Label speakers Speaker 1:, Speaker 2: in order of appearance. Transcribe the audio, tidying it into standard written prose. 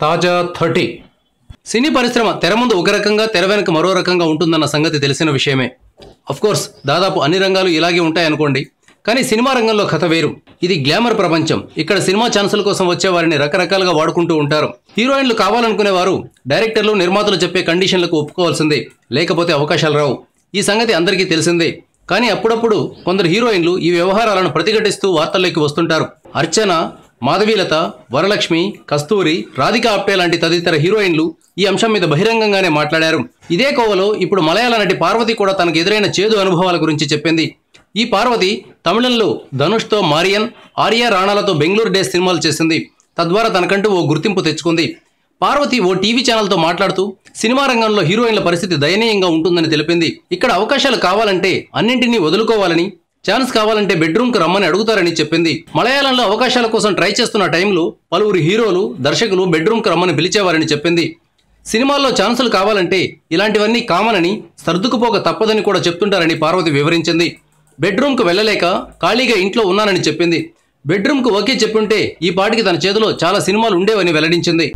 Speaker 1: తాజా 30 సినీ పరిశ్రమ తెర ముందు ఒక రకంగా తెర వెనుక మరో రకంగా ఉంటుందన్న సంగతి తెలిసిన విషయమే. కోర్స్ దాదాపు అన్ని రంగాలు ఇలాగే ఉంటాయనుకోండి. కానీ సినిమా రంగంలో కథ వేరు. ఇది గ్లామర్ ప్రపంచం. ఇక్కడ సినిమా ఛాన్సుల కోసం వచ్చే వారిని రకరకాలుగా వాడుకుంటూ ఉంటారు. హీరోయిన్లు కావాలనుకునేవారు డైరెక్టర్లు నిర్మాతలు చెప్పే కండిషన్లకు ఒప్పుకోవాల్సిందే, లేకపోతే అవకాశాలు రావు. ఈ సంగతి అందరికీ తెలిసిందే. కానీ అప్పుడప్పుడు కొందరు హీరోయిన్లు ఈ వ్యవహారాలను ప్రతిఘటిస్తూ వార్తల్లోకి వస్తుంటారు. అర్చన, మాధవీలత, వరలక్ష్మి, కస్తూరి, రాధికా ఆప్టే లాంటి తదితర హీరోయిన్లు ఈ అంశం మీద బహిరంగంగానే మాట్లాడారు. ఇదే కోవలో ఇప్పుడు మలయాళ నటి పార్వతి కూడా తనకు ఎదురైన చేదు అనుభవాల గురించి చెప్పింది. ఈ పార్వతి తమిళంలో ధనుష్తో మారియన్, ఆర్య రాణాలతో బెంగళూరు డేస్ సినిమాలు చేసింది. తద్వారా తనకంటూ ఓ గుర్తింపు తెచ్చుకుంది. పార్వతి ఓ టీవీ ఛానల్తో మాట్లాడుతూ సినిమా రంగంలో హీరోయిన్ల పరిస్థితి దయనీయంగా ఉంటుందని తెలిపింది. ఇక్కడ అవకాశాలు కావాలంటే అన్నింటినీ వదులుకోవాలని, ఛాన్స్ కావాలంటే బెడ్రూమ్కి రమ్మని అడుగుతారని చెప్పింది. మలయాళంలో అవకాశాల కోసం ట్రై చేస్తున్న టైంలో పలువురు హీరోలు, దర్శకులు బెడ్రూమ్కి రమ్మని పిలిచేవారని చెప్పింది. సినిమాల్లో ఛాన్సులు కావాలంటే ఇలాంటివన్నీ కామన్ అని, సర్దుకుపోక తప్పదని కూడా చెప్తుంటారని పార్వతి వివరించింది. బెడ్రూమ్కు వెళ్ళలేక ఖాళీగా ఇంట్లో ఉన్నానని చెప్పింది. బెడ్రూమ్కు ఓకే చెప్పుంటే ఈ పాటికి తన చేతిలో చాలా సినిమాలు ఉండేవని వెల్లడించింది.